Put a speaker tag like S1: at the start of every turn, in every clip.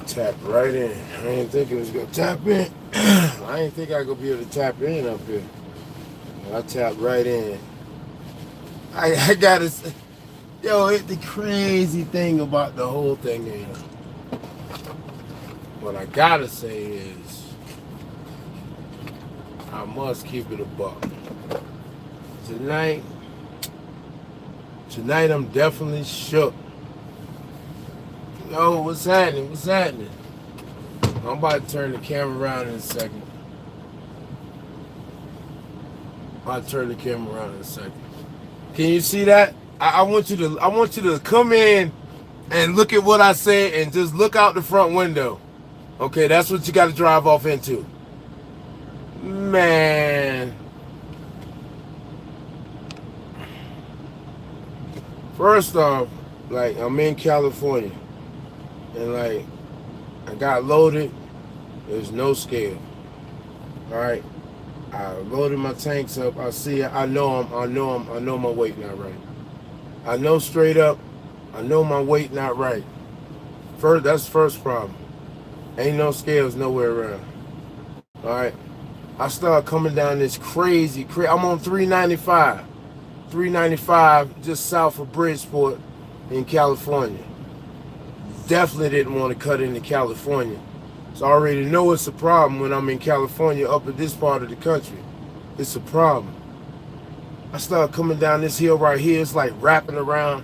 S1: Tap right in. I didn't think it was gonna tap in. I didn't think I could be able to tap in up here. I tapped right in. I gotta say, the crazy thing about the whole thing is, what I gotta say is, I must keep it a buck. Tonight, I'm definitely shook. Yo, what's happening? What's happening? I'm about to turn the camera around in a second. Can you see that? I want you to come in and look at what I said and just look out the front window. Okay, that's what you got to drive off into. Man. First off, like, I'm in California. And like, I got loaded. There's no scale. Alright. I loaded my tanks up. I know my weight not right. I know straight up, I know my weight not right. That's the first problem. Ain't no scales nowhere around. Alright. I start coming down this crazy. I'm on 395. 395 just south of Bridgeport in California. Definitely didn't want to cut into California. So I already know it's a problem when I'm in California up in this part of the country. It's a problem. I start coming down this hill right here. It's like wrapping around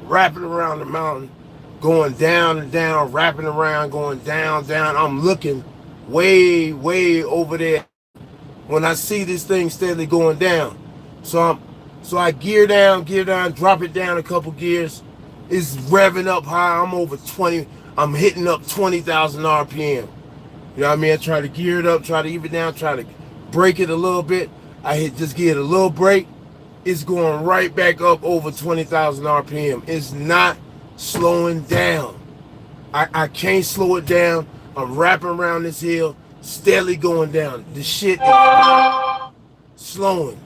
S1: the mountain, going down and down, wrapping around, going down, down. I'm looking way, way over there when I see this thing steadily going down. So I gear down, drop it down a couple gears. It's revving up high. I'm over 20. I'm hitting up 20,000 RPM. You know what I mean? I try to gear it up, try to even it down, try to break it a little bit. Just give it a little break. It's going right back up over 20,000 RPM. It's not slowing down. I can't slow it down. I'm wrapping around this hill, steadily going down. The shit is not slowing.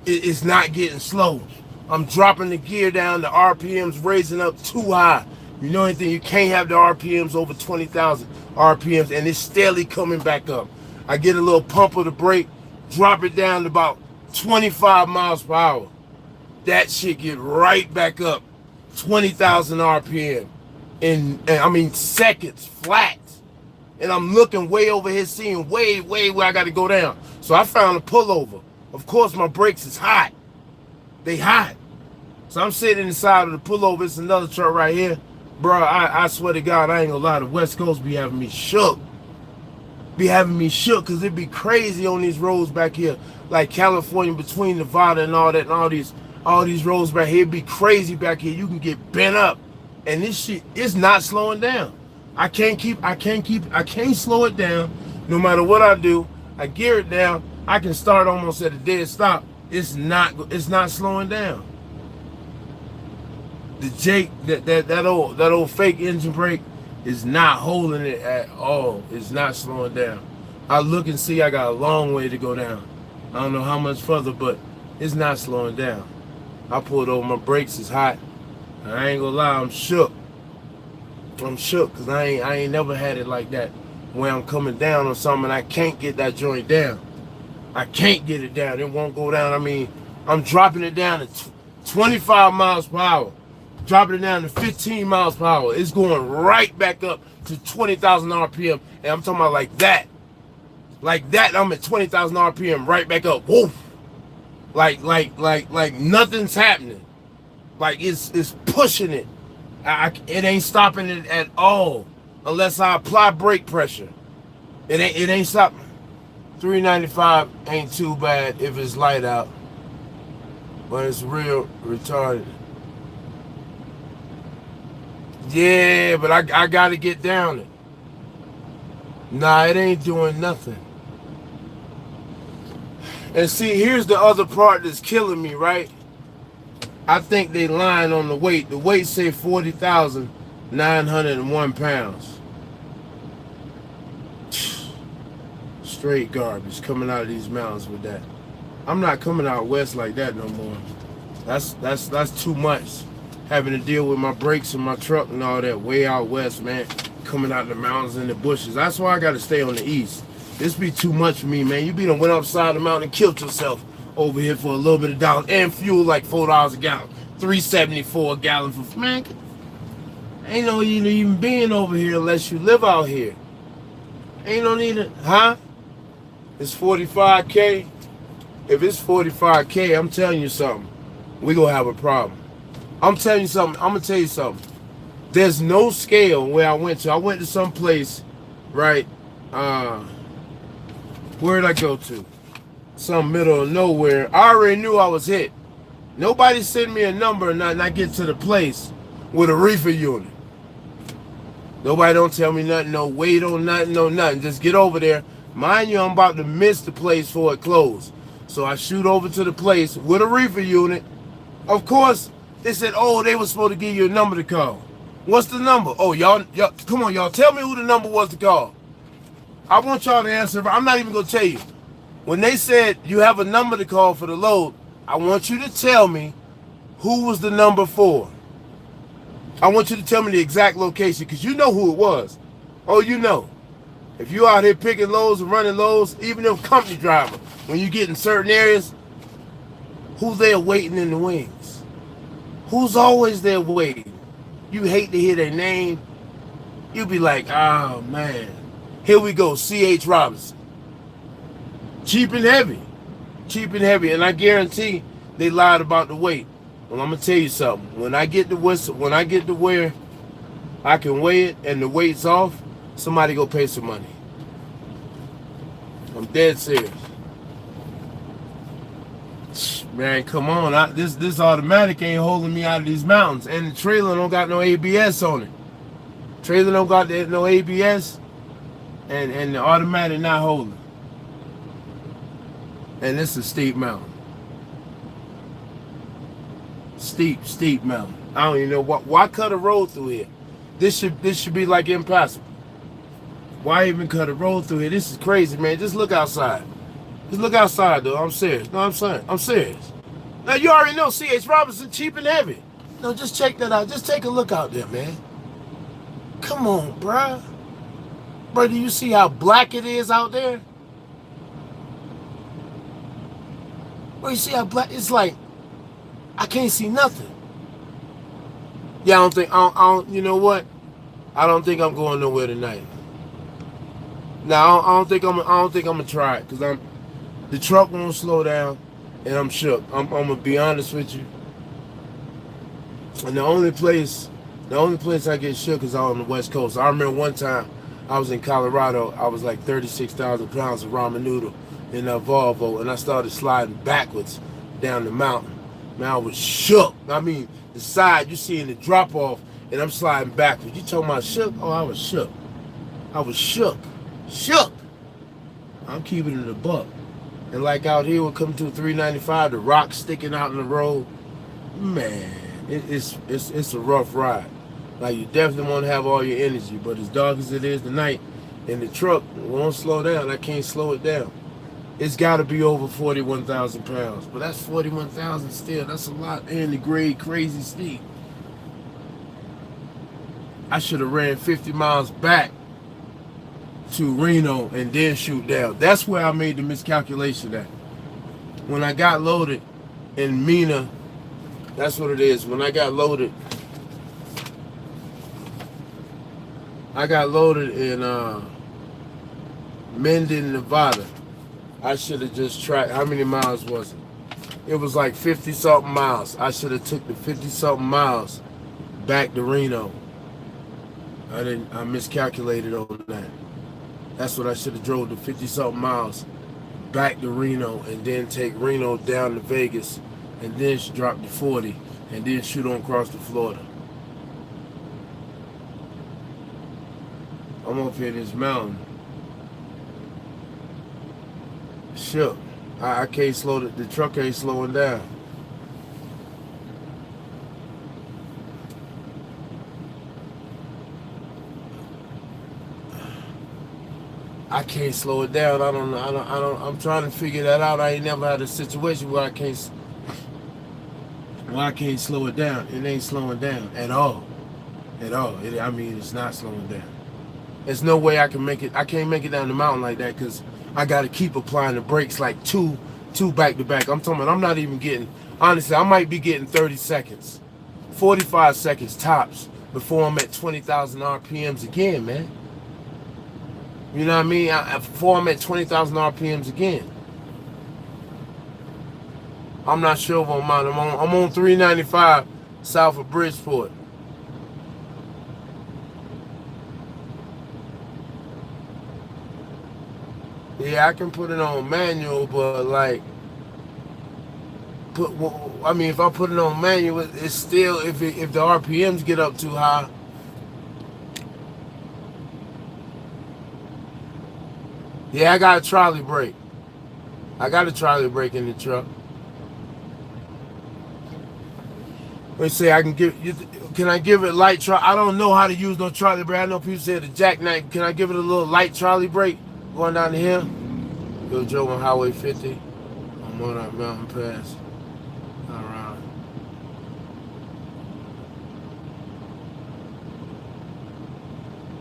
S1: It's not getting slow. I'm dropping the gear down. The RPM's raising up too high. You know anything? You can't have the RPMs over 20,000 RPMs, and it's steadily coming back up. I get a little pump of the brake, drop it down to about 25 miles per hour. That shit get right back up, 20,000 RPM, in seconds, flat. And I'm looking way over here, seeing way where I got to go down. So I found a pullover. Of course, my brakes is hot. They hot. So I'm sitting inside of the pullover. It's another truck right here. Bro, I swear to God, I ain't gonna lie. The West Coast be having me shook. Because it be crazy on these roads back here. Like California, between Nevada and all that, and all these roads back here. It be crazy back here. You can get bent up. And this shit is not slowing down. I can't slow it down. No matter what I do, I gear it down. I can start almost at a dead stop. It's not slowing down. The Jake, that old fake engine brake is not holding it at all. It's not slowing down. I look and see I got a long way to go down. I don't know how much further, but it's not slowing down. I pulled over, my brakes is hot. I ain't gonna lie, I'm shook. I'm shook because I ain't never had it like that. Where I'm coming down on something and I can't get that joint down. I can't get it down. It won't go down. I mean, I'm dropping it down to 25 miles per hour. Dropping it down to 15 miles per hour. It's going right back up to 20,000 RPM. And I'm talking about like that. Like that, I'm at 20,000 RPM, right back up. Woof. Like nothing's happening. Like it's pushing it. It ain't stopping it at all unless I apply brake pressure. It ain't stopping. 395 ain't too bad if it's light out, but it's real retarded. Yeah, but I gotta get down it. Nah, it ain't doing nothing. And see, here's the other part that's killing me, right? I think they lying on the weight. The weight say 40,901 pounds. Straight garbage coming out of these mountains with that. I'm not coming out west like that no more. That's too much. Having to deal with my brakes and my truck and all that way out west, man. coming out the mountains and the bushes. That's why I got to stay on the east. This be too much for me, man. You be done went upside the mountain and killed yourself over here for a little bit of dollars and fuel like $4 a gallon, $3.74 a gallon for man. Ain't no need even being over here unless you live out here. Ain't no need to, huh? It's 45K. If it's 45K, I'm telling you something. We gonna have a problem. I'm telling you something. I'm gonna tell you something. There's no scale where I went to. I went to some place, right? Where did I go to? Some middle of nowhere. I already knew I was hit. Nobody sent me a number and I get to the place with a reefer unit. Nobody don't tell me nothing, no wait on nothing, no nothing. Just get over there. Mind you, I'm about to miss the place before it closed. So I shoot over to the place with a reefer unit. Of course, they said, oh, they were supposed to give you a number to call. What's the number? Oh, y'all, come on, y'all. Tell me who the number was to call. I want y'all to answer. I'm not even going to tell you. When they said you have a number to call for the load, I want you to tell me who was the number for. I want you to tell me the exact location because you know who it was. Oh, you know. If you out here picking loads and running loads, even if company driver, when you get in certain areas, who's there waiting in the wings? Who's always there waiting? You hate to hear their name. You be like, oh, man. Here we go, C.H. Robinson. Cheap and heavy. Cheap and heavy. And I guarantee they lied about the weight. Well, I'm going to tell you something. When I get to where I can weigh it and the weight's off, somebody go pay some money. I'm dead serious. Man, come on. This automatic ain't holding me out of these mountains. And the trailer don't got no ABS on it. Trailer don't got no ABS. And the automatic not holding. And this is a steep mountain. Steep mountain. I don't even know why cut a road through here. This should be like impossible. Why even cut a road through here? This is crazy, man. Just look outside. Just look outside, though. I'm serious. No, I'm serious. Now you already know C.H. Robinson, cheap and heavy. No, just check that out. Just take a look out there, man. Come on, bruh. Bro, do you see how black it is out there? Bro, you see how black? It's like, I can't see nothing. Yeah, I don't, you know what? I don't think I'm going nowhere tonight. Now, I don't think I'm gonna try it, because the truck won't slow down, and I'm shook. I'm gonna be honest with you. And the only place I get shook is out on the West Coast. I remember one time, I was in Colorado. I was like 36,000 pounds of ramen noodle in a Volvo, and I started sliding backwards down the mountain. Man, I was shook. I mean, the side, you seeing the drop off, and I'm sliding backwards. You talking about shook? Oh, I was shook. I was shook. Shook. I'm keeping it a buck. And like out here, we're coming to 395, the rocks sticking out in the road. Man, it's a rough ride. Like, you definitely want to have all your energy, but as dark as it is tonight, in the truck, it won't slow down. I can't slow it down. It's got to be over 41,000 pounds, but that's 41,000 still. That's a lot, and the grade crazy steep. I should have ran 50 miles back to Reno and then shoot down. That's where I made the miscalculation at. When I got loaded in Mena, that's what it is. When I got loaded in Minden, Nevada. I should have just tracked. How many miles was it? It was like 50-something miles. I should have took the 50-something miles back to Reno. I miscalculated on that. That's what I should have drove the 50-something miles back to Reno and then take Reno down to Vegas and then drop to 40 and then shoot on across to Florida. I'm up here this mountain. Shook. I can't slow the truck ain't slowing down. I can't slow it down. I don't know. I'm trying to figure that out. I ain't never had a situation where I can't slow it down. It ain't slowing down at all. At all. I mean, it's not slowing down. There's no way I can make it. I can't make it down the mountain like that because I got to keep applying the brakes like two back to back. I'm talking about I'm not even getting, honestly, I might be getting 30 seconds, 45 seconds tops before I'm at 20,000 RPMs again, man. You know what I mean? Before I'm at 20,000 RPMs again. I'm not sure what I'm on. I'm on 395 south of Bridgeport. Yeah, I can put it on manual, but like, I mean, if I put it on manual, it's still, if the RPMs get up too high. Yeah, I got a trolley brake. I got a trolley brake in the truck. Let's say I can give you. Can I give it light trolley? I don't know how to use no trolley brake. I know people say the jackknife. Can I give it a little light trolley brake going down the hill? Yo, Joe on Highway 50. I'm on that mountain pass. All right.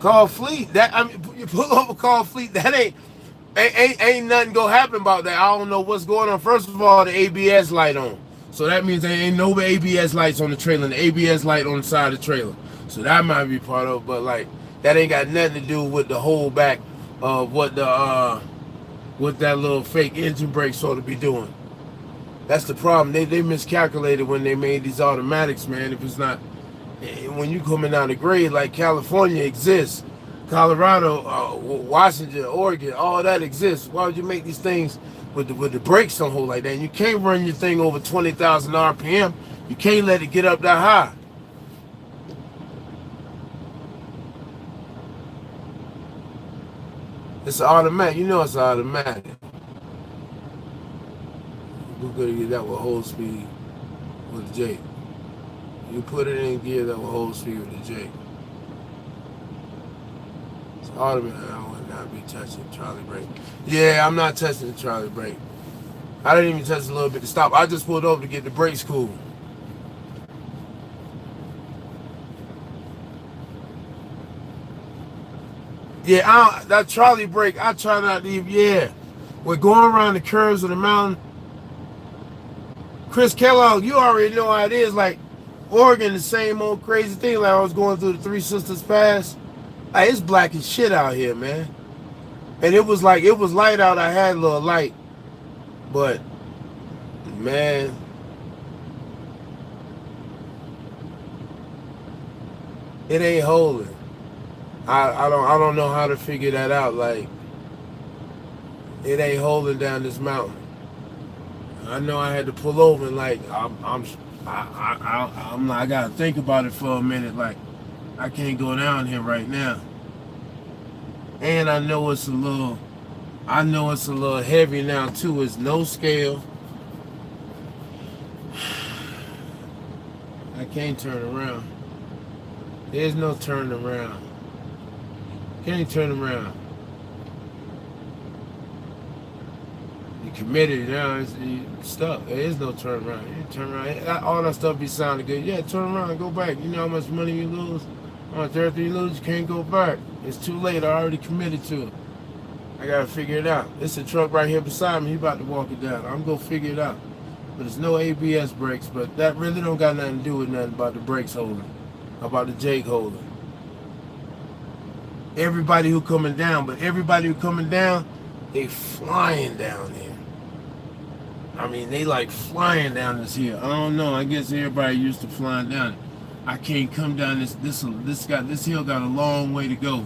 S1: Call Fleet. That, I mean, you pull over, call Fleet. That ain't nothing gonna happen about that. I don't know what's going on. First of all, the ABS light on. So that means there ain't no ABS lights on the trailer, and the ABS light on the side of the trailer. So that might be part of it, but like that ain't got nothing to do with the whole back of what that little fake engine brake sort of be doing. That's the problem. They miscalculated when they made these automatics, man. If it's not, when you coming down the grade, like California exists, Colorado, Washington, Oregon, all that exists. Why would you make these things with the brakes on hold like that? And you can't run your thing over 20,000 RPM. You can't let it get up that high. It's automatic. You know it's automatic. We're gonna get that with whole speed with the Jake. You put it in gear that will hold speed with the Jake. It's automatic. I would not be touching the trolley brake. Yeah, I'm not touching the trolley brake. I didn't even touch a little bit to stop. I just pulled over to get the brakes cool. Yeah, that trolley brake, I try not to even, yeah. We're going around the curves of the mountain. Chris Kellogg, you already know how it is. Like, Oregon, the same old crazy thing. Like, I was going through the Three Sisters Pass. Like, it's black as shit out here, man. And it was like, it was light out. I had a little light. But, man, it ain't holding. I don't know how to figure that out. Like, it ain't holding down this mountain. I know I had to pull over and like I gotta think about it for a minute. Like, I can't go down here right now. And I know it's a little heavy now too. It's no scale. I can't turn around. There's no turning around. Can't turn around. You committed now. You stuck. There is no turn around. You turn around. All that stuff be sounding good. Yeah, turn around and go back. You know how much money you lose? How much everything you lose? You can't go back. It's too late. I already committed to it. I gotta figure it out. It's a truck right here beside me. He about to walk it down. I'm gonna figure it out. But there's no ABS brakes. But that really don't got nothing to do with nothing about the brakes holding. About the Jake holding. Everybody who coming down, they flying down here. I mean, they like flying down this hill. I don't know. I guess everybody used to flying down it. I can't come down this hill got a long way to go.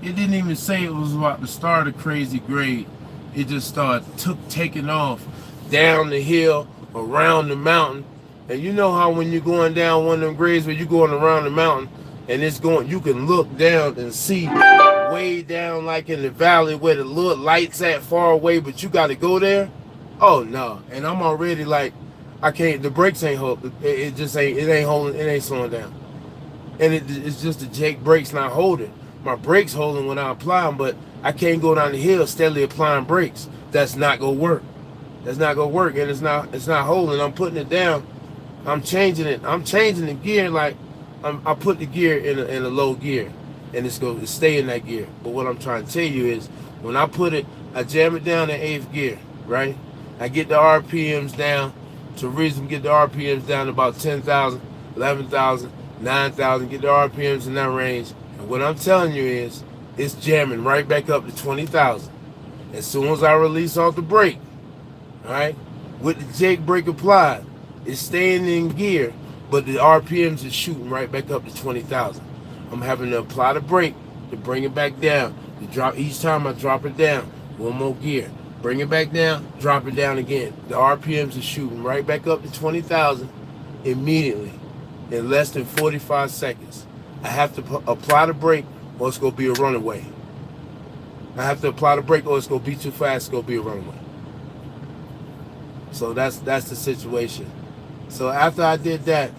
S1: It didn't even say it was about to start a crazy grade. It just started taking off down the hill, around the mountain. And you know how when you're going down one of them grades where you're going around the mountain and it's going, you can look down and see way down like in the valley where the little lights at far away, but you got to go there. Oh no. And I'm already like, I can't, the brakes ain't holding. It just ain't, it ain't holding, it ain't slowing down. And it's just the Jake brakes not holding. My brakes holding when I apply them, but I can't go down the hill steadily applying brakes. That's not gonna work. That's not gonna work, and it's not holding. I'm putting it down. I'm changing it. I'm changing the gear. Like I put the gear in a low gear, and it's going to stay in that gear. But what I'm trying to tell you is, when I put it, I jam it down in 8th gear, right? I get the RPMs down to reason, get the RPMs down to about 10,000, 11,000, 9,000, get the RPMs in that range. And what I'm telling you is, it's jamming right back up to 20,000. As soon as I release off the brake, all right, with the Jake brake applied, it's staying in gear, but the RPMs is shooting right back up to 20,000. I'm having to apply the brake to bring it back down. To drop each time I drop it down, one more gear. Bring it back down, drop it down again. The RPMs is shooting right back up to 20,000 immediately in less than 45 seconds. I have to apply the brake or it's going to be a runaway. I have to apply the brake or it's going to be too fast, it's going to be a runaway. So that's the situation. So after I did that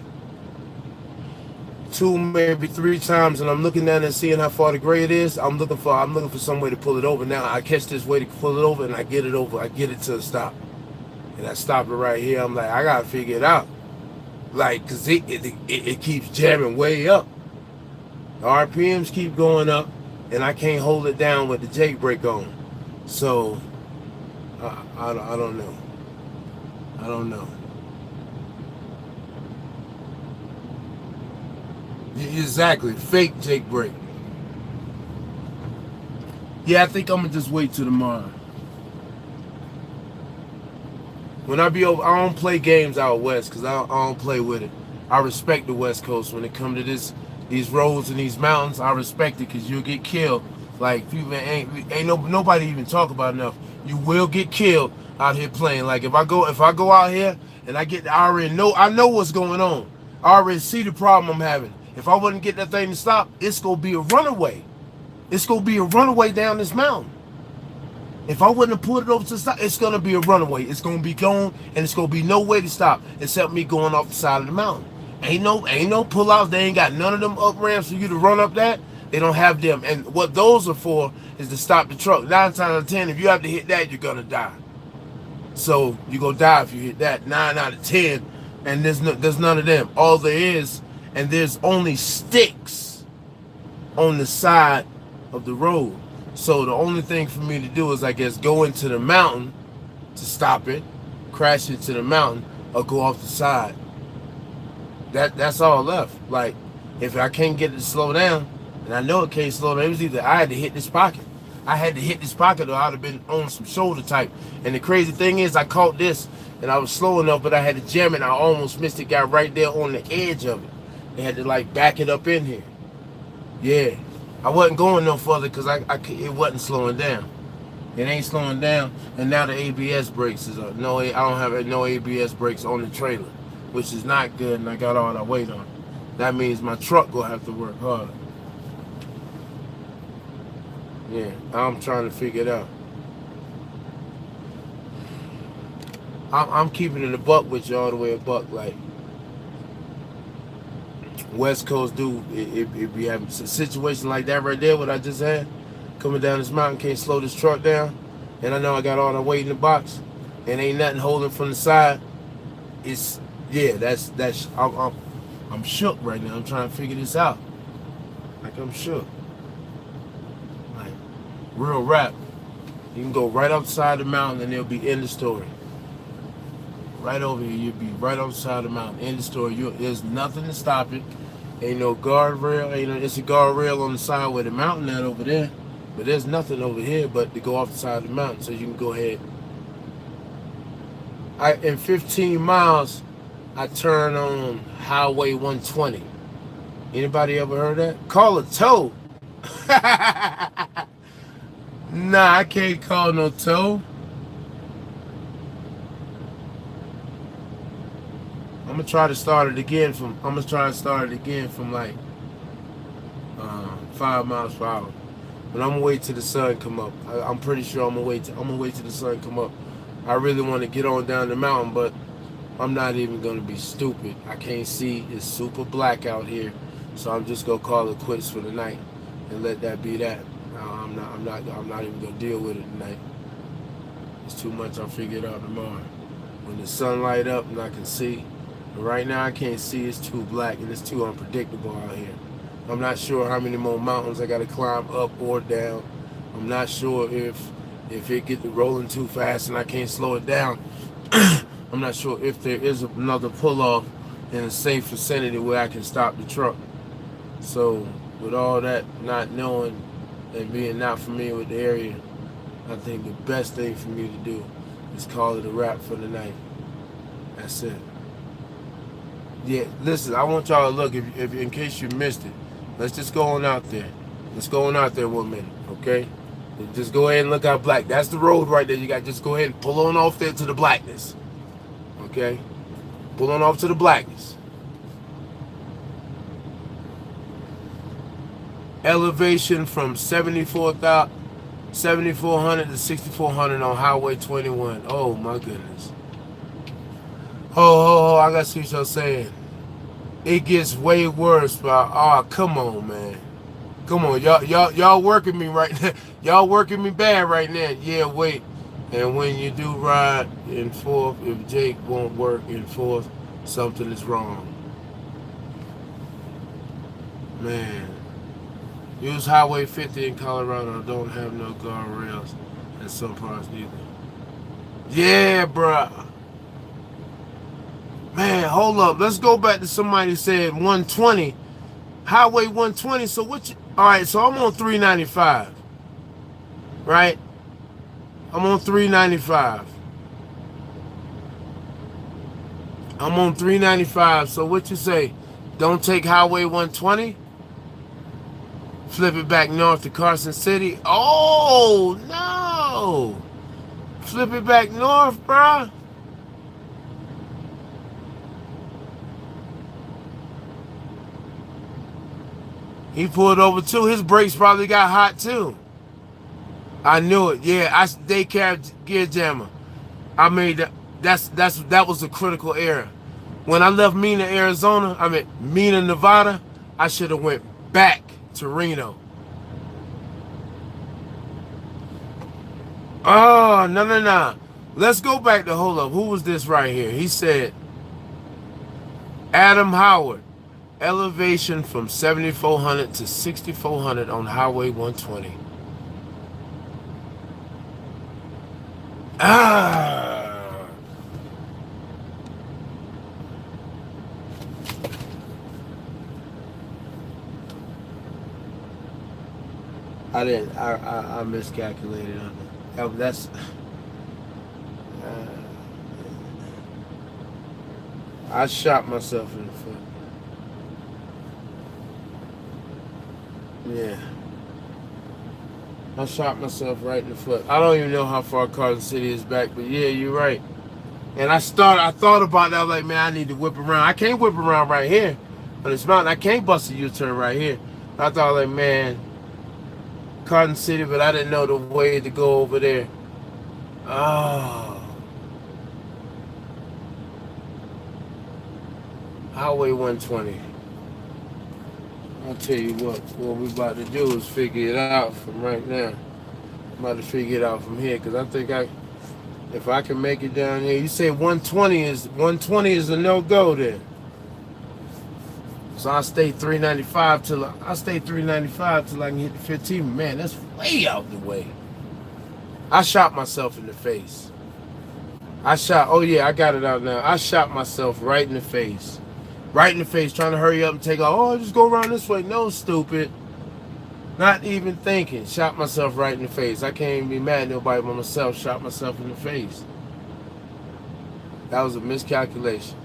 S1: 2, maybe 3 times, and I'm looking down and seeing how far the grade is, I'm looking for some way to pull it over. Now I catch this way to pull it over, and I get it over. I get it to a stop, and I stop it right here. I'm like, I gotta figure it out, like, cause it keeps jamming way up. The RPMs keep going up, and I can't hold it down with the Jake brake on. So I don't know. I don't know. Exactly, fake Jake brake. Yeah, I think I'm gonna just wait till tomorrow. When I be over, I don't play games out west because I don't play with it. I respect the West Coast when it comes to these roads and these mountains. I respect it because you'll get killed. Like, people ain't nobody even talk about enough. You will get killed out here playing. Like, if I go out here and I know what's going on. I already see the problem I'm having. If I wouldn't get that thing to stop, it's gonna be a runaway. It's gonna be a runaway down this mountain. If I wouldn't have pulled it over to stop, it's gonna be a runaway. It's gonna be gone, and it's gonna be no way to stop except me going off the side of the mountain. Ain't no pullouts. They ain't got none of them up ramps for you to run up that. They don't have them. And what those are for is to stop the truck. 9 times out of 10, if you have to hit that, you're gonna die. So you're gonna die if you hit that. 9 out of 10, and there's none of them. All there is, and there's only sticks on the side of the road. So the only thing for me to do is, I guess, go into the mountain to stop it, crash into the mountain, or go off the side. That's all left. Like, if I can't get it to slow down, and I know it can't slow down, it was either I had to hit this pocket. I had to hit this pocket, or I'd have been on some shoulder type. And the crazy thing is, I caught this, and I was slow enough, but I had to jam it. I almost missed it. Got right there on the edge of it. They had to, like, back it up in here. Yeah, I wasn't going no further because it wasn't slowing down. It ain't slowing down, and now the ABS brakes is up. No, I don't have no ABS brakes on the trailer, which is not good, and I got all that weight on. That means my truck gonna have to work harder. Yeah, I'm trying to figure it out. I'm keeping it a buck with you, all the way a buck. Like, West Coast dude, it be having a situation like that right there, what I just had, coming down this mountain, can't slow this truck down, and I know I got all the weight in the box, and ain't nothing holding from the side. It's, yeah, I'm shook right now. I'm trying to figure this out. Like, I'm shook. Like, real rap. You can go right outside the mountain and it'll be in the story. Right over here, you'll be right outside the mountain, in the story. There's nothing to stop it. Ain't no guardrail. It's a guardrail on the side where the mountain at over there, but there's nothing over here but to go off the side of the mountain, so you can go ahead. In 15 miles, I turn on Highway 120. Anybody ever heard that? Call a tow. Nah, I can't call no tow. I'm gonna try to start it again from like 5 miles per hour. But I'm gonna wait till the sun come up. I'm pretty sure I'm gonna wait till the sun come up. I really want to get on down the mountain, but I'm not even gonna be stupid. I can't see. It's super black out here, so I'm just gonna call it quits for the night and let that be that. I'm not even gonna deal with it tonight. It's too much. I'll figure it out tomorrow when the sun light up and I can see. But right now I can't see. It's too black and it's too unpredictable out here. I'm not sure how many more mountains I got to climb up or down. I'm not sure if it gets rolling too fast and I can't slow it down. I'm not sure if there is another pull-off in a safe vicinity where I can stop the truck. So with all that not knowing and being not familiar with the area, I think the best thing for me to do is call it a wrap for the night. That's it. Yeah, listen, I want y'all to look, if in case you missed it, let's just go on out there. Let's go on out there 1 minute, okay? Just go ahead and look out black. That's the road right there. You got to just go ahead and pull on off there to the blackness. Okay? Pull on off to the blackness. Elevation from 7,400 to 6,400 on Highway 21. Oh my goodness. Oh, I got to see what y'all saying. It gets way worse, but oh, come on, man. Come on, y'all working me right now. Y'all working me bad right now. Yeah, wait. And when you do ride in fourth, if Jake won't work in fourth, something is wrong. Man. Use Highway 50 in Colorado. Don't have no guardrails in some parts neither. Yeah, bruh. Man, hold up. Let's go back to somebody who said 120. Highway 120. So what you... All right, so I'm on 395. Right? I'm on 395. I'm on 395. So what you say? Don't take Highway 120? Flip it back north to Carson City? Oh, no. Flip it back north, bruh. He pulled over too. His brakes probably got hot too. I knew it. Yeah, they carried gear jammer. I made that was a critical error. When I left Mena, Nevada, I should have went back to Reno. Oh, no. Let's go back to, hold up. Who was this right here? He said, Adam Howard. Elevation from 7,400 to 6,400 on Highway 120. Ah. I miscalculated on that. That's... I shot myself in the foot. Yeah. I shot myself right in the foot. I don't even know how far Carson City is back, but yeah, you're right. And I thought about that. I was like, man, I need to whip around. I can't whip around right here on this mountain. I can't bust a U-turn right here. I thought, like, man, Carson City, but I didn't know the way to go over there. Oh. Highway 120. I'll tell you what we about to do is figure it out from right now. I'm about to figure it out from here, because I think if I can make it down here. You say 120 is a no-go then. So I stay 395 till I can hit the 15. Man, that's way out the way. I shot myself in the face. Oh yeah, I got it out now. I shot myself right in the face. Right in the face, trying to hurry up and take off. Oh, just go around this way. No, stupid. Not even thinking. Shot myself right in the face. I can't even be mad at nobody but myself. Shot myself in the face. That was a miscalculation.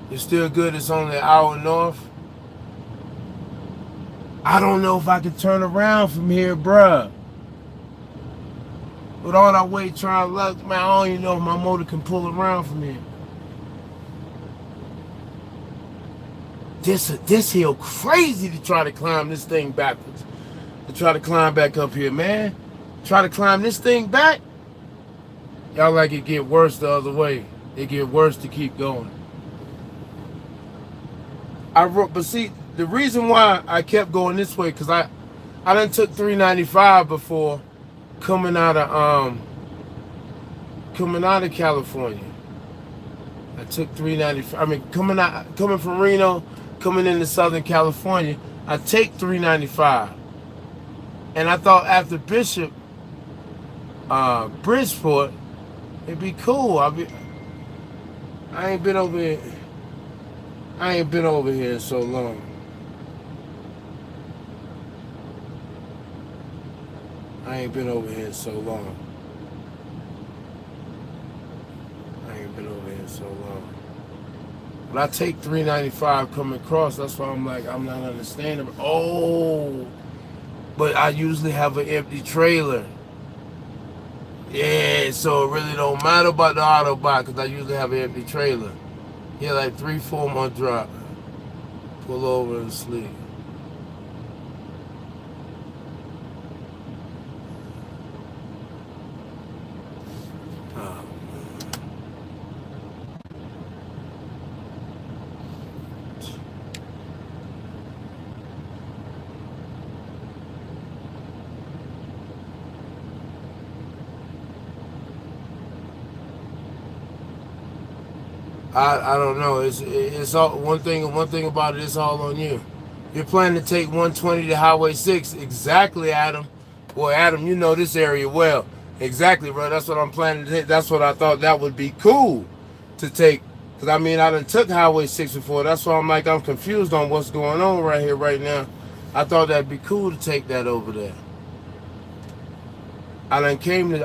S1: It's still good. It's only an hour north. I don't know if I can turn around from here, bruh. With all that weight trying to look, man, I don't even know if my motor can pull around from here. This hill crazy to try to climb this thing backwards. To try to climb back up here, man. Try to climb this thing back. Y'all like it get worse the other way. It get worse to keep going. But see, the reason why I kept going this way, because I I done took 395 before coming out of California. I took 395. I mean, coming from Reno, coming into Southern California, I take 395. And I thought after Bishop, Bridgeport, it'd be cool. I ain't been over here. I ain't been over here in so long. I ain't been over here in so long. I ain't been over here in so long. But I take 395 coming across. That's why I'm like, I'm not understanding. Oh, but I usually have an empty trailer. Yeah, so it really don't matter about the Autobot because I usually have an empty trailer. Yeah, like 3-4 month drop. Pull over and sleep. Oh, I don't know. It's all one thing about it. It's all on you. You're planning to take 120 to Highway 6. Exactly, Adam. Boy, Adam, you know this area well. Exactly, bro. That's what I'm planning to take. That's what I thought that would be cool to take. Because, I mean, I done took Highway 6 before. That's why I'm like, I'm confused on what's going on right here, right now. I thought that'd be cool to take that over there. I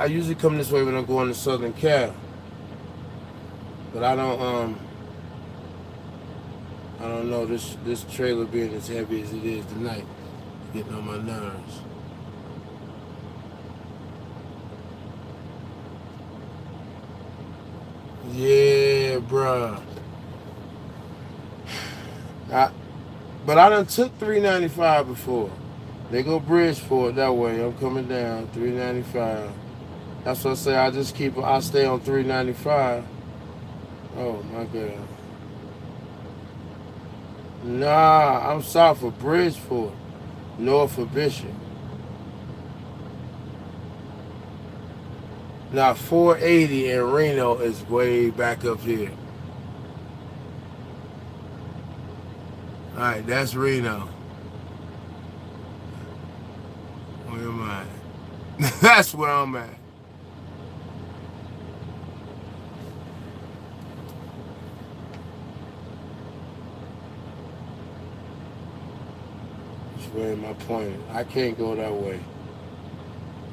S1: usually come this way when I'm going to Southern Cal. But I don't know, this trailer being as heavy as it is tonight, getting on my nerves. Yeah, bruh. But I done took 395 before. They go Bridgeport that way. I'm coming down 395. That's what I say. I stay on 395. Oh my God. Nah, I'm south of Bridgeport, north of Bishop. Now 480 in Reno is way back up here. Alright, that's Reno. Where am I? That's where I'm at. Which way am I pointing? I can't go that way.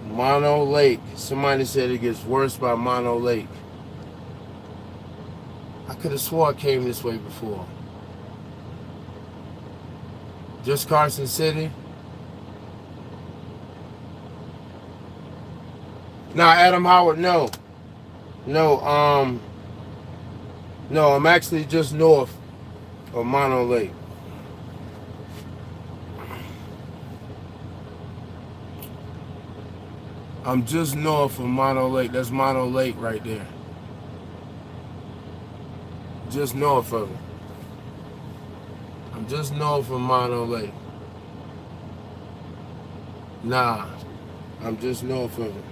S1: Mono Lake. Somebody said it gets worse by Mono Lake. I could have swore I came this way before. Just Carson City? Nah, Adam Howard, no. No, no, I'm actually just north of Mono Lake. I'm just north of Mono Lake. That's Mono Lake right there. Just north of it. I'm just north of Mono Lake. Nah, I'm just north of it.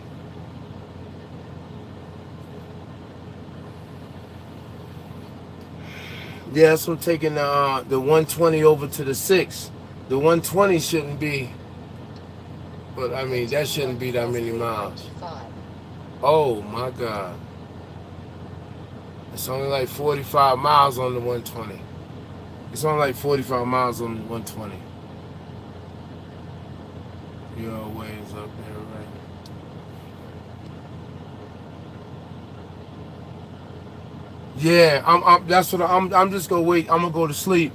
S1: Yeah, so I'm taking the 120 over to the 6. The 120 shouldn't be, but I mean, that shouldn't be that many miles. Oh my God. It's only like 45 miles on the 120. It's only like 45 miles on the 120. You're always up there, right? Yeah, that's what I'm just gonna wait. I'm gonna go to sleep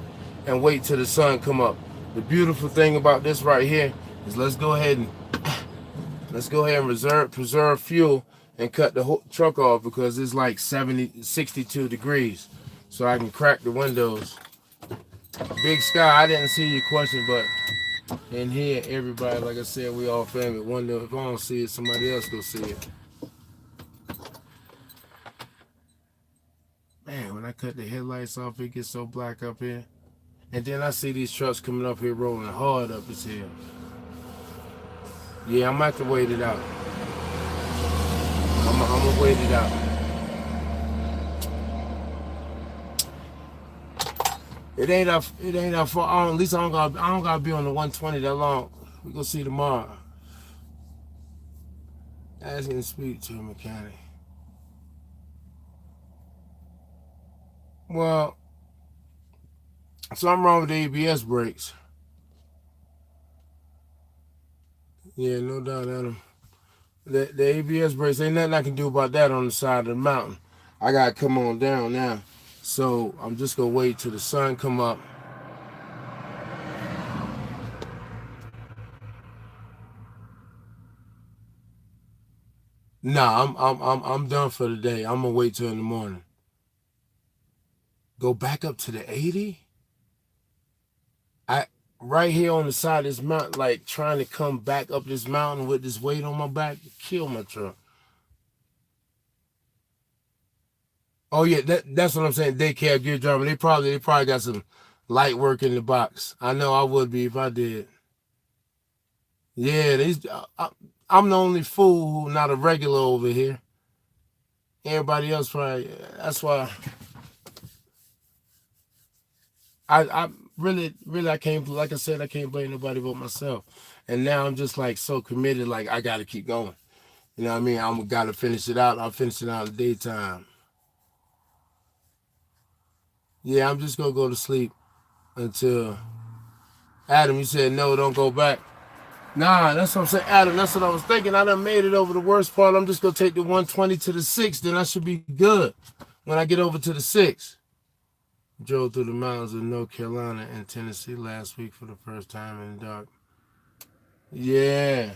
S1: and wait till the sun come up. The beautiful thing about this right here is let's go ahead and preserve fuel and cut the whole truck off because it's like 62 degrees. So I can crack the windows. Big Sky, I didn't see your question, but in here, everybody, like I said, we all family. Wonder if I don't see it, somebody else go see it. Man, when I cut the headlights off, it gets so black up here. And then I see these trucks coming up here rolling hard up as hell. Yeah, I'm gonna have to wait it out. I'm gonna wait it out. It ain't that far. At least I don't gotta be on the 120 that long. We gonna see tomorrow. Asking to speak to a mechanic. Well, something wrong with the ABS brakes. Yeah, no doubt, Adam. The ABS brakes ain't nothing I can do about that on the side of the mountain. I gotta come on down now. So I'm just gonna wait till the sun come up. Nah, I'm done for the day. I'm gonna wait till in the morning. Go back up to the 80. I right here on the side of this mountain, like trying to come back up this mountain with this weight on my back, kill my truck. Oh yeah, that's what I'm saying. Daycare gear driver. They probably got some light work in the box. I know I would be if I did. Yeah, I'm the only fool who not a regular over here. Everybody else probably. That's why I really I can't, like I said, I can't blame nobody but myself. And now I'm just like so committed, like I got to keep going. You know what I mean? I'm gotta finish it out. I'll finish it out in the daytime. Yeah, I'm just gonna go to sleep until Adam. You said no, don't go back. Nah, that's what I'm saying, Adam. That's what I was thinking. I done made it over the worst part. I'm just gonna take the 120 to the 6. Then I should be good when I get over to the 6. Drove through the mountains of North Carolina and Tennessee last week for the first time in the dark. Yeah.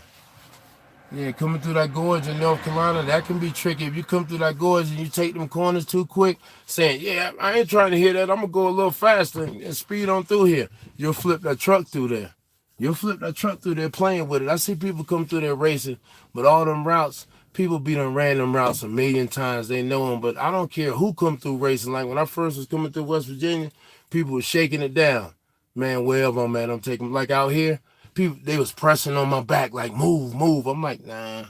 S1: Yeah, coming through that gorge in North Carolina, that can be tricky. If you come through that gorge and you take them corners too quick, saying, yeah, I ain't trying to hear that. I'm going to go a little faster and speed on through here. You'll flip that truck through there. You'll flip that truck through there playing with it. I see people come through there racing, but all them routes, people be done random routes a million times. They know them, but I don't care who come through racing. Like when I first was coming through West Virginia, people were shaking it down. Man, wherever I'm at, I'm taking, like out here, people, they was pressing on my back like move, move. I'm like, nah,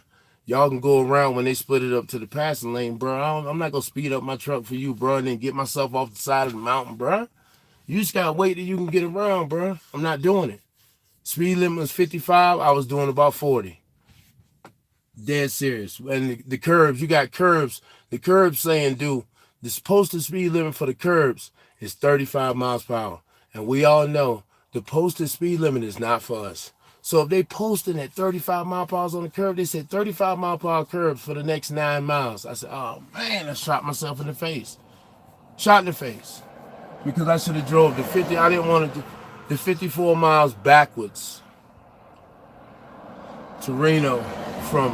S1: y'all can go around when they split it up to the passing lane, bro. I'm not gonna speed up my truck for you, bro, and then get myself off the side of the mountain, bro. You just gotta wait till you can get around, bro. I'm not doing it. Speed limit was 55. I was doing about 40. Dead serious. And the curbs, you got curbs. The curbs saying, dude, the posted speed limit for the curbs is 35 miles per hour. And we all know the posted speed limit is not for us. So if they posting at 35 mile per hour on the curb, they said 35 mile per hour curbs for the next 9 miles. I said, oh man, I shot myself in the face. Shot in the face. Because I should have drove the 50. I didn't want to do the 54 miles backwards to Reno from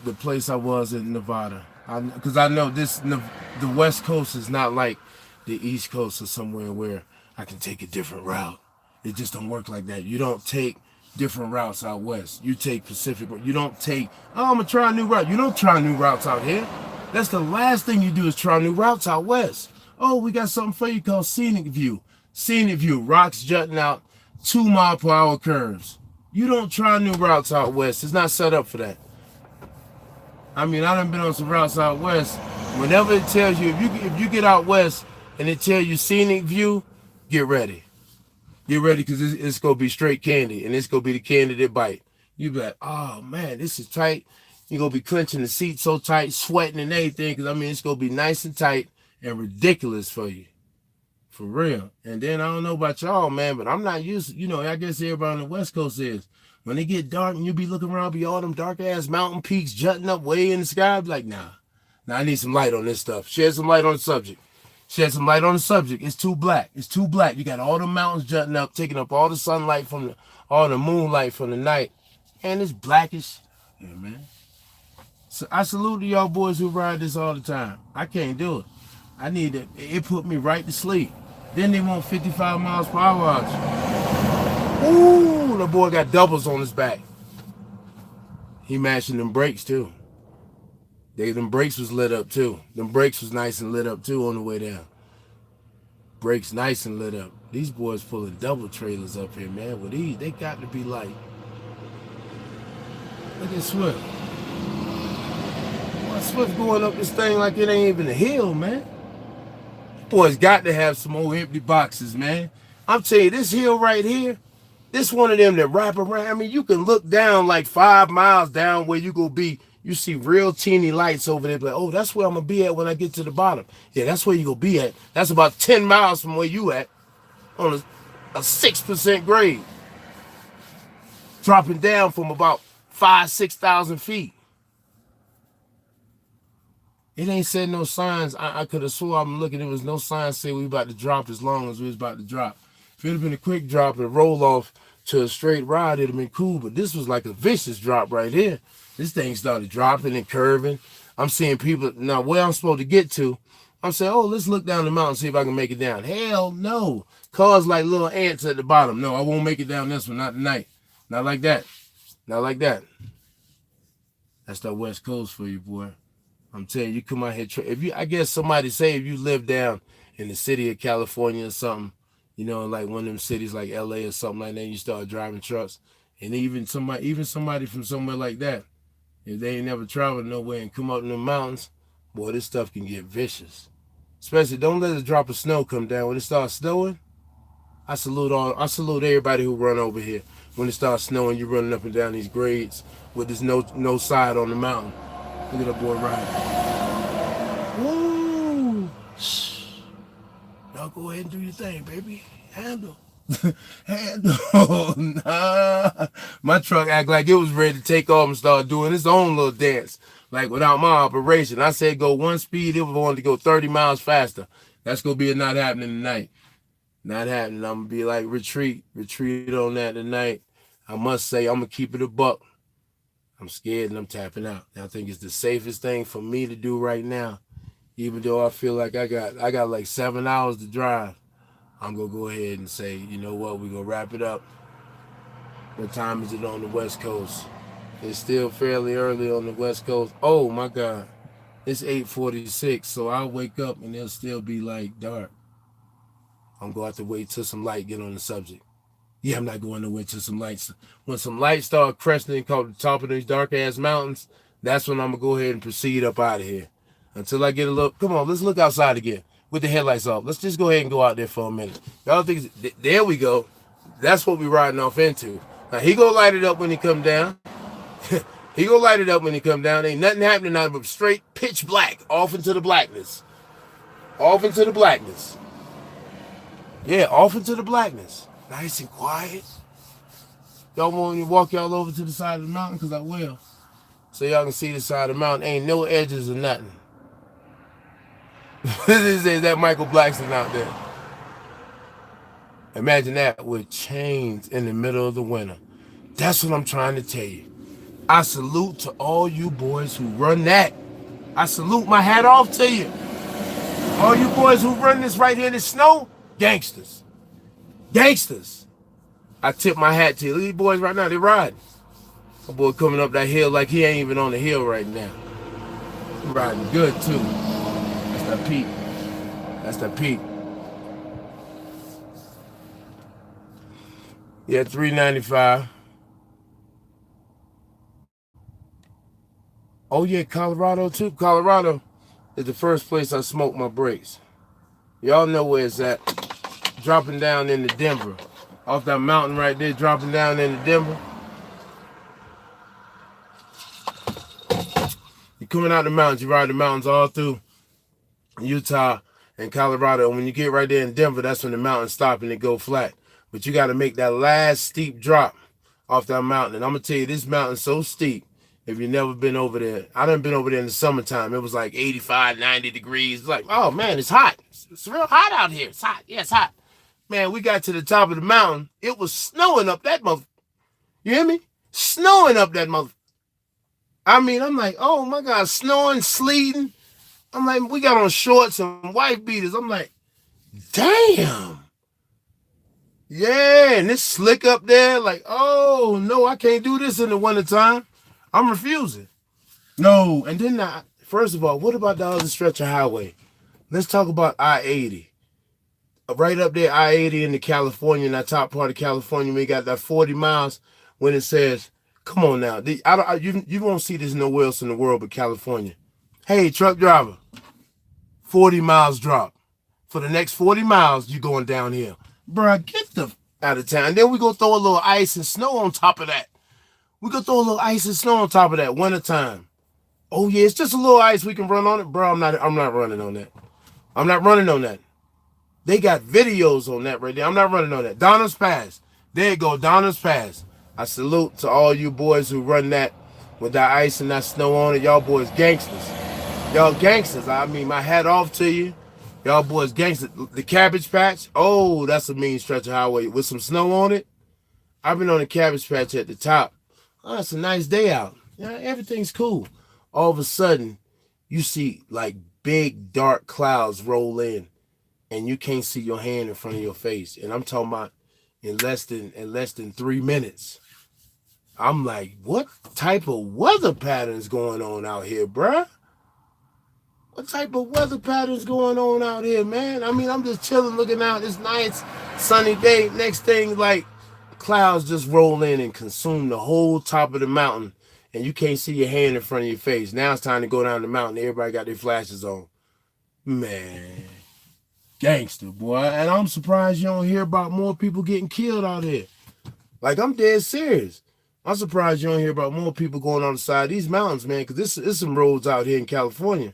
S1: the place I was in Nevada. Because I know the West Coast is not like the East Coast or somewhere where I can take a different route. It just don't work like that. You don't take different routes out west. You take Pacific. You don't take, oh, I'm gonna try a new route. You don't try new routes out here. That's the last thing you do is try new routes out west. Oh, we got something for you called Scenic View. Scenic View, rocks jutting out, 2 mile per hour curves. You don't try new routes out west. It's not set up for that. I mean, I done been on some routes out west. Whenever it tells you, if you get out west and it tells you Scenic View, get ready. Get ready because it's going to be straight candy and it's going to be the candy that bite. You be like, oh man, this is tight. You're going to be clenching the seat so tight, sweating and everything because I mean, it's going to be nice and tight and ridiculous for you. For real. And then I don't know about y'all, man, but I'm not used to, I guess everybody on the West Coast is. When it get dark and you be looking around, be all them dark ass mountain peaks jutting up way in the sky, I be like, nah. Now I need some light on this stuff. Shed some light on the subject. Shed some light on the subject. It's too black. It's too black. You got all the mountains jutting up, taking up all the sunlight from all the moonlight from the night. And it's blackish. Yeah, man. So I salute to y'all boys who ride this all the time. I can't do it. I need it. It put me right to sleep. Then they want 55 miles per hour. Ooh, the boy got doubles on his back. He matching them brakes too. Them brakes was lit up too. Them brakes was nice and lit up too on the way down. Brakes nice and lit up. These boys pulling double trailers up here, man. With these, they got to be light. Look at Swift. Why Swift going up this thing like it ain't even a hill, man? Boys got to have some old empty boxes, man. I'm telling you, this hill right here, this one of them that wrap around. I mean, you can look down like 5 miles down where you go be. You see real teeny lights over there. Like, oh, that's where I'm going to be at when I get to the bottom. Yeah, that's where you going to be at. That's about 10 miles from where you at on a 6% grade. Dropping down from about 6,000 feet. It ain't said no signs. I could have swore I'm looking. There was no signs say we about to drop as long as we was about to drop. If it had been a quick drop and roll off to a straight ride, it'd have been cool. But this was like a vicious drop right here. This thing started dropping and curving. I'm seeing people now where I'm supposed to get to. I'm saying, oh, let's look down the mountain, see if I can make it down. Hell no. Cars like little ants at the bottom. No, I won't make it down this one, not tonight. Not like that. Not like that. That's the West Coast for you, boy. I'm telling you, you come out here. If you, I guess somebody say if you live down in the city of California or something, you know, like one of them cities like LA or something like that, you start driving trucks, and even somebody from somewhere like that, if they ain't never traveled nowhere and come up in the mountains, boy, this stuff can get vicious. Especially don't let a drop of snow come down. When it starts snowing, I salute everybody who run over here. When it starts snowing, you're running up and down these grades with this no side on the mountain. Look at that boy riding. Woo! Y'all go ahead and do your thing, baby. Handle. Handle. Nah. My truck act like it was ready to take off and start doing its own little dance. Like without my operation. I said go one speed, it was wanting to go 30 miles faster. That's going to be a not happening tonight. Not happening. I'm going to be like retreat on that tonight. I must say I'm going to keep it a buck. I'm scared and I'm tapping out. I think it's the safest thing for me to do right now. Even though I feel like I got like 7 hours to drive. I'm gonna go ahead and say, you know what, we're gonna wrap it up. What time is it on the West Coast? It's still fairly early on the West Coast. Oh my God. It's 8:46, so I'll wake up and it'll still be like dark. I'm gonna have to wait till some light get on the subject. Yeah, I'm not going nowhere till some lights. When some lights start cresting called the top of these dark ass mountains, that's when I'm gonna go ahead and proceed up out of here. Until I get a little. Come on, let's look outside again with the headlights off. Let's just go ahead and go out there for a minute. Y'all think? There we go. That's what we riding off into. Now he gonna light it up when he come down. He gonna light it up when he come down. Ain't nothing happening now but straight pitch black off into the blackness. Off into the blackness. Yeah, off into the blackness. Nice and quiet. Y'all want me to walk y'all over to the side of the mountain? Because I will. So y'all can see the side of the mountain. Ain't no edges or nothing. This is that Michael Blackson out there. Imagine that with chains in the middle of the winter. That's what I'm trying to tell you. I salute to all you boys who run that. I salute my hat off to you. All you boys who run this right here in the snow, gangsters. Gangsters. I tip my hat to you. These boys right now, they riding. My boy coming up that hill like he ain't even on the hill right now. He riding good too. That's that peak. That's that peak. Yeah, 395. Oh yeah, Colorado too. Colorado is the first place I smoked my brakes. Y'all know where it's at. Dropping down into Denver. Off that mountain right there, dropping down into Denver. You're coming out the mountains, you ride the mountains all through Utah and Colorado. And when you get right there in Denver, that's when the mountains stop and they go flat. But you got to make that last steep drop off that mountain. And I'm going to tell you, this mountain's so steep. If you've never been over there, I done been over there in the summertime. It was like 85, 90 degrees. It's like, oh man, it's hot. It's real hot out here. It's hot. Yeah, it's hot. Man, we got to the top of the mountain. It was snowing up that mother. You hear me? Snowing up that mother. I mean, I'm like, oh my God, snowing, sleeting. I'm like, we got on shorts and white beaters. I'm like, damn. Yeah, and it's slick up there. Like, oh no, I can't do this in the wintertime. I'm refusing. No, and then first of all, what about the other stretch of highway? Let's talk about I-80. Right up there, I-80 in the California, in that top part of California, we got that 40 miles when it says Come on now. You won't see this nowhere else in the world but California. Hey, truck driver, 40 miles drop. For the next 40 miles, you going downhill. Bruh, get the out of town. Then we go throw a little ice and snow on top of that. We go throw a little ice and snow on top of that winter time. Oh yeah, it's just a little ice we can run on it. Bro, I'm not running on that. I'm not running on that. They got videos on that right there. I'm not running on that. Donna's Pass. There you go, Donna's Pass. I salute to all you boys who run that with that ice and that snow on it. Y'all boys gangsters. Y'all gangsters. I mean, my hat off to you. Y'all boys gangsters. The Cabbage Patch. Oh, that's a mean stretch of highway with some snow on it. I've been on the Cabbage Patch at the top. Oh, it's a nice day out. Yeah, everything's cool. All of a sudden, you see like big dark clouds roll in, and you can't see your hand in front of your face. And I'm talking about in less than 3 minutes. I'm like, what type of weather patterns going on out here, bruh? What type of weather patterns going on out here, man? I mean, I'm just chilling, looking out. It's nice, sunny day. Next thing, like, clouds just roll in and consume the whole top of the mountain, and you can't see your hand in front of your face. Now it's time to go down the mountain. Everybody got their flashes on. Man, gangster, boy. And I'm surprised you don't hear about more people getting killed out here. Like, I'm dead serious. I'm surprised you don't hear about more people going on the side of these mountains, man, because there's some roads out here in California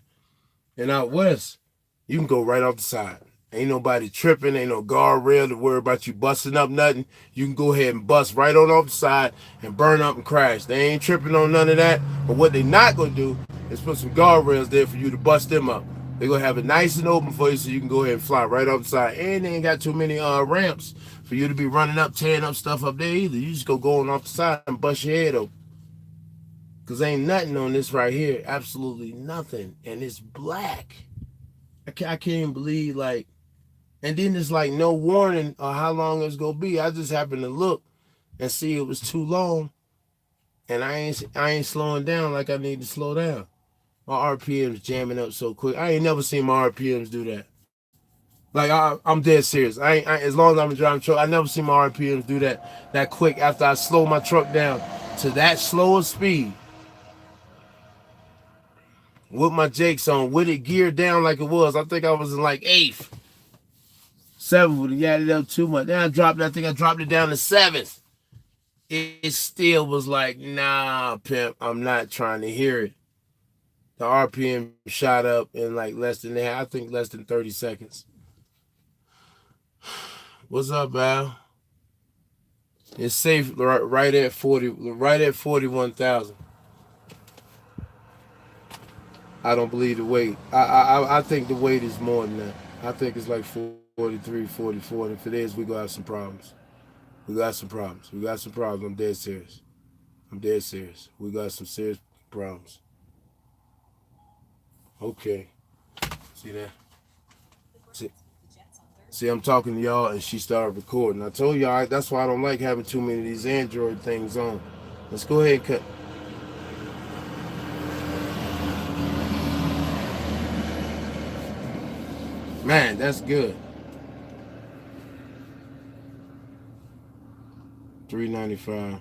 S1: and out west. You can go right off the side. Ain't nobody tripping. Ain't no guardrail to worry about you busting up nothing. You can go ahead and bust right on off the side and burn up and crash. They ain't tripping on none of that. But what they not going to do is put some guardrails there for you to bust them up. They're going to have it nice and open for you so you can go ahead and fly right off the side. And they ain't got too many ramps for you to be running up, tearing up stuff up there either. You just go going off the side and bust your head open. Because ain't nothing on this right here. Absolutely nothing. And it's black. I can't even believe, like, and then there's like no warning of how long it's gonna be. I just happened to look and see it was too long, and I ain't slowing down like I need to slow down. My RPM's jamming up so quick. I ain't never seen my RPMs do that. Like I'm dead serious. As long as I'm driving truck, I never seen my RPMs do that quick after I slow my truck down to that slower speed. With my jakes on, with it geared down like it was. I think I was in like eighth. Seventh would have yadded up too much. Then I think I dropped it down to seventh. It still was like, nah, pimp, I'm not trying to hear it. The RPM shot up in like I think less than 30 seconds. What's up, Al? It's safe right at 41,000. I don't believe the weight. I think the weight is more than that. I think it's like 43, 44. And if it is, we gonna have some problems. We got some problems. We got some problems. I'm dead serious. I'm dead serious. We got some serious problems. Okay. See that? See, I'm talking to y'all and she started recording. I told y'all that's why I don't like having too many of these Android things on. Let's go ahead and cut. Man, that's good. 395.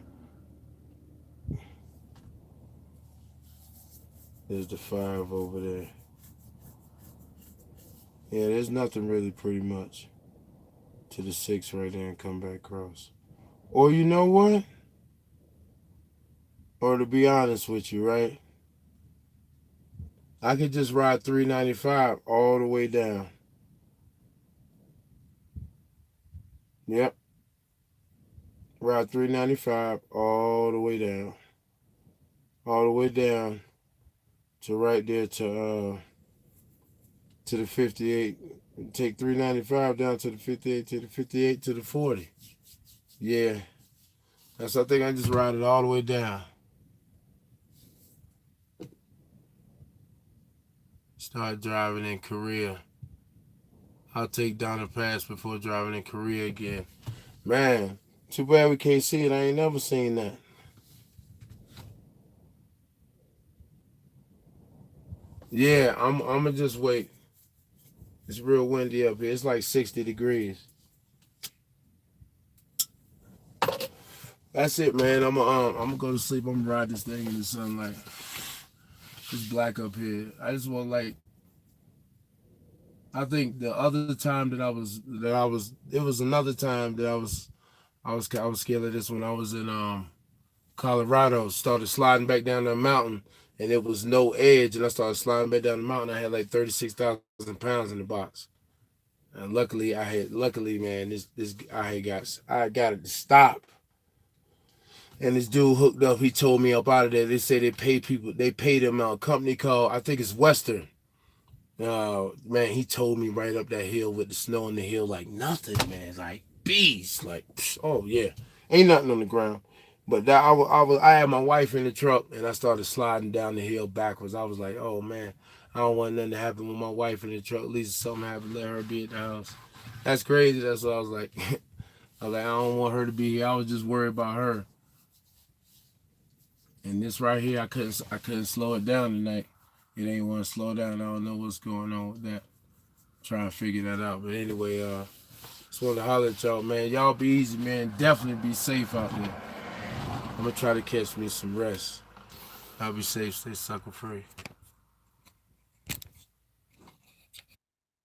S1: There's the 5 over there. Yeah, there's nothing really pretty much to the 6 right there and come back across. Or you know what? Or to be honest with you, right? I could just ride 395 all the way down. Yep. Ride 395 all the way down. All the way down to right there to the 58. Take 395 down to the 58, to the 58, to the 40. Yeah. I think I just ride it all the way down. Start driving in Korea. I'll take down the pass before driving in Korea again. Man, too bad we can't see it. I ain't never seen that. Yeah, I'm gonna just wait. It's real windy up here. It's like 60 degrees. That's it, man. I'm gonna go to sleep. I'm gonna ride this thing in the sunlight. It's black up here. I just want like. I think the other time it was another time that I was scared of this when I was in Colorado. Started sliding back down the mountain, and there was no edge, and I started sliding back down the mountain. I had like 36,000 pounds in the box, and luckily, man, this I got it to stop. And this dude hooked up. He told me up out of there. They say they pay people. They pay them a company called, I think it's Western. Man, he told me right up that hill with the snow on the hill like nothing, man. Like beast. Like, oh yeah, ain't nothing on the ground. But that I had my wife in the truck and I started sliding down the hill backwards. I was like, oh man, I don't want nothing to happen with my wife in the truck. At least something happened. Let her be at the house. That's crazy. That's what I was like. I was like, I don't want her to be here. I was just worried about her. And this right here, I couldn't slow it down tonight. It ain't want to slow down. I don't know what's going on with that. Trying to figure that out. But anyway, just wanted to holler at y'all, man. Y'all be easy, man. Definitely be safe out there. I'm gonna try to catch me some rest. Y'all be safe, stay sucker free.